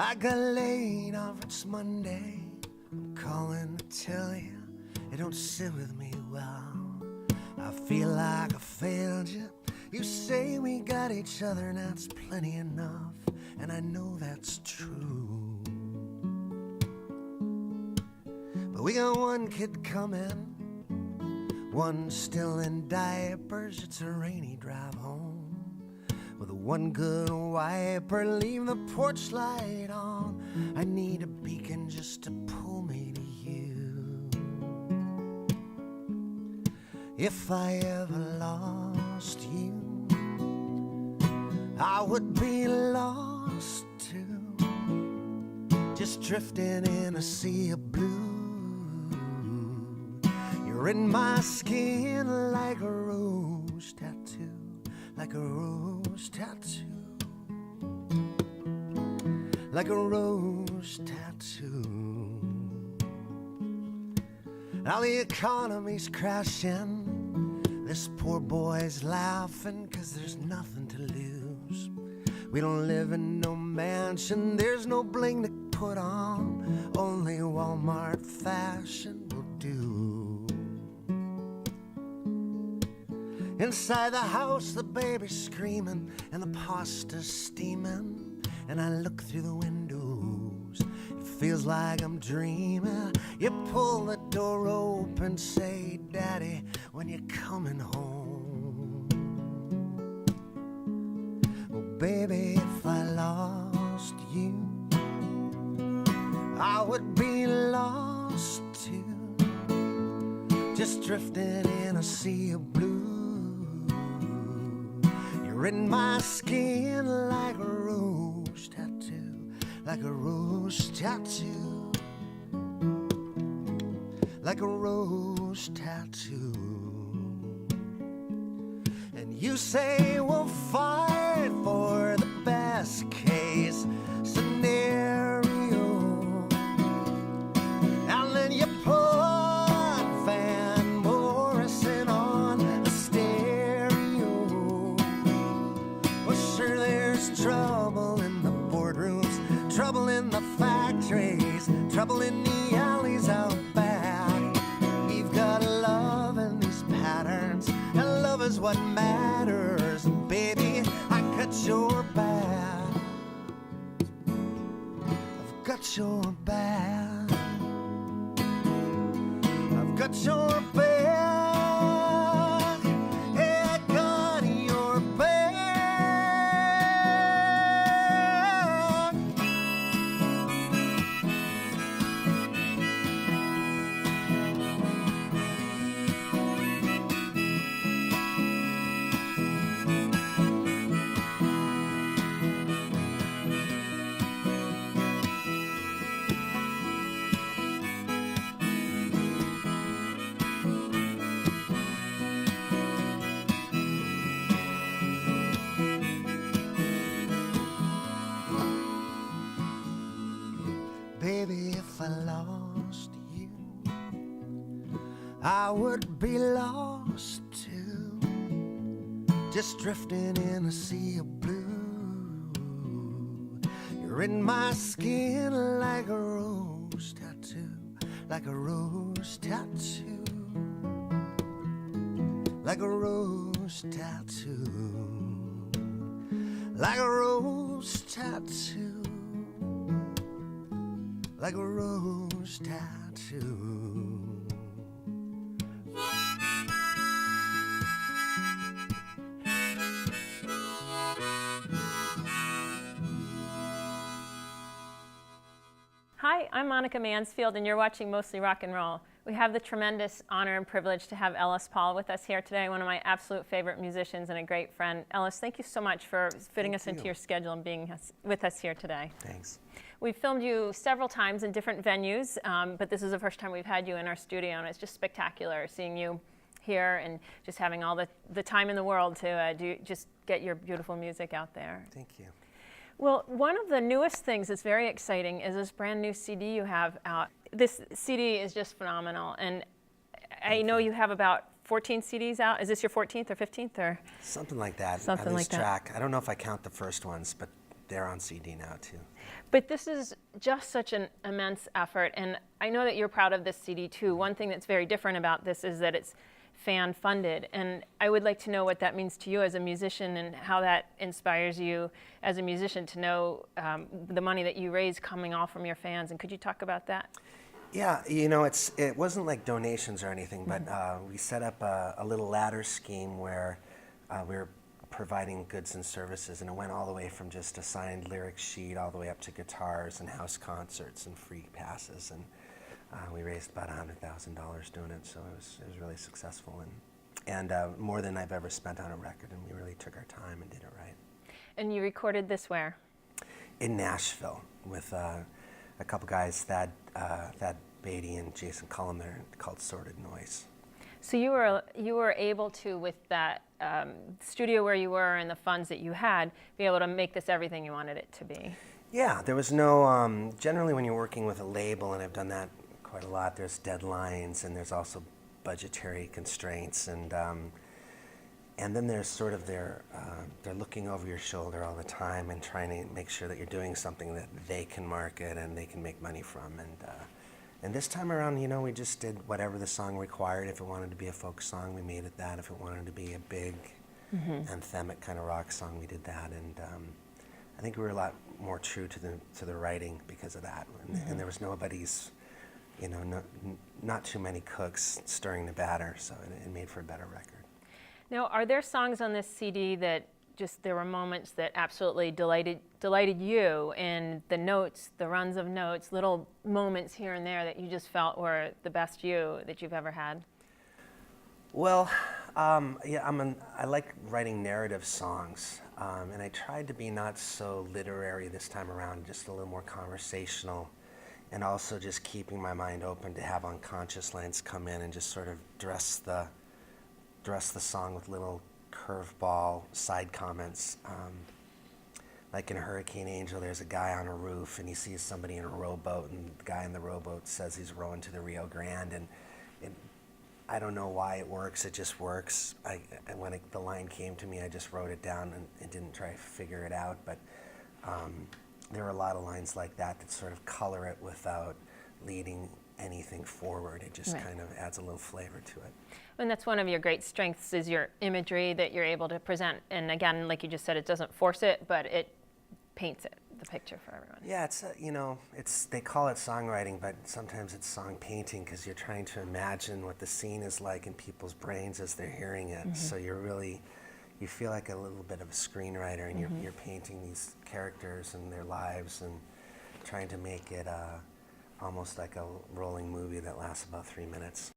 I got laid off, it's Monday. I'm calling to tell you it don't sit with me well. I feel like I failed you. You say we got each other and that's plenty enough, and I know that's true. But we got one kid coming, one still in diapers. It's a rainy drive home with one good wiper. Leave the porch light on. I need a beacon just to pull me to you. If I ever lost you, I would be lost too, just drifting in a sea of blue. You're in my skin like a rose tattoo, like a rose tattoo, like a rose tattoo. Now the economy's crashing, this poor boy's laughing 'cause there's nothing to lose. We don't live in no mansion, there's no bling to put on, only Walmart fashion will do. Inside the house, the baby's screaming and the pasta's steaming, and I look through the windows, it feels like I'm dreaming. You pull the door open, say, Daddy, when you're coming home. Oh, baby, if I lost you, I would be lost too, just drifting in a sea of blue. You're in my skin like a rose tattoo, like a rose tattoo, like a rose tattoo. And you say we'll fight for the best case scenario, and then you put Van Morrison on the stereo. Well, sure, there's trouble in the boardrooms, trouble in the factories, trouble in the alleys out back. We've got love in these patterns, and love is what matters. And baby, I got your back. I've got your back. I've got your back. Yeah, I got your back. Baby, if I lost you, I would be lost too, just drifting in a sea of blue. You're in my skin like a rose tattoo, like a rose tattoo, like a rose tattoo, like a rose tattoo, like a rose tattoo. Hi, I'm Monica Mansfield, and you're watching Mostly Rock and Roll. We have the tremendous honor and privilege to have Ellis Paul with us here today, one of my absolute favorite musicians and a great friend. Ellis, thank you so much for fitting us into your schedule and being with us here today. Thanks. We've filmed you several times in different venues, but this is the first time we've had you in our studio, and it's just spectacular seeing you here and just having all the time in the world to just get your beautiful music out there. Thank you. Well, one of the newest things that's very exciting is this brand new CD you have out. This CD is just phenomenal, and I know you have about 14 CDs out. Is this your 14th or 15th or? Something like that. Something like that. Track. I don't know if I count the first ones, but they're on CD now too. But this is just such an immense effort, and I know that you're proud of this CD too. One thing that's very different about this is that it's fan-funded, and I would like to know what that means to you as a musician and how that inspires you as a musician to know the money that you raise coming all from your fans, and could you talk about that? Yeah, it wasn't like donations or anything, but we set up a little ladder scheme where we were providing goods and services, and it went all the way from just a signed lyric sheet all the way up to guitars and house concerts and free passes, and we raised about $100,000 doing it, so it was really successful, and more than I've ever spent on a record, and we really took our time and did it right. And you recorded this where? In Nashville with a couple guys, Thad Beatty and Jason Cullum, there, called Sorted Noise. So you were able to, with that studio where you were and the funds that you had, be able to make this everything you wanted it to be. Yeah, there was no, generally when you're working with a label, and I've done that quite a lot, there's deadlines and there's also budgetary constraints, and then there's sort of they're looking over your shoulder all the time and trying to make sure that you're doing something that they can market and they can make money from, and this time around, we just did whatever the song required. If it wanted to be a folk song, we made it that. If it wanted to be a big anthemic kind of rock song, we did that, and I think we were a lot more true to the writing because of that, and there was nobody's, not too many cooks stirring the batter, so it made for a better record. Now, are there songs on this CD that just there were moments that absolutely delighted you, and the notes, the runs of notes, little moments here and there that you just felt were the best you that you've ever had? Well, yeah, I like writing narrative songs, and I tried to be not so literary this time around, just a little more conversational, and also just keeping my mind open to have unconscious lines come in and just sort of dress the song with little curveball side comments. Like in Hurricane Angel, there's a guy on a roof and he sees somebody in a rowboat, and the guy in the rowboat says he's rowing to the Rio Grande, and I don't know why it works, it just works. When the line came to me, I just wrote it down and didn't try to figure it out, but there are a lot of lines like that that sort of color it without leading anything forward. It just kind of adds a little flavor to it. And that's one of your great strengths, is your imagery that you're able to present. And again, like you just said, it doesn't force it, but it paints it, the picture for everyone. Yeah, it's they call it songwriting, but sometimes it's song painting, because you're trying to imagine what the scene is like in people's brains as they're hearing it. So you feel like a little bit of a screenwriter, and you're painting these characters and their lives and trying to make it almost like a rolling movie that lasts about 3 minutes.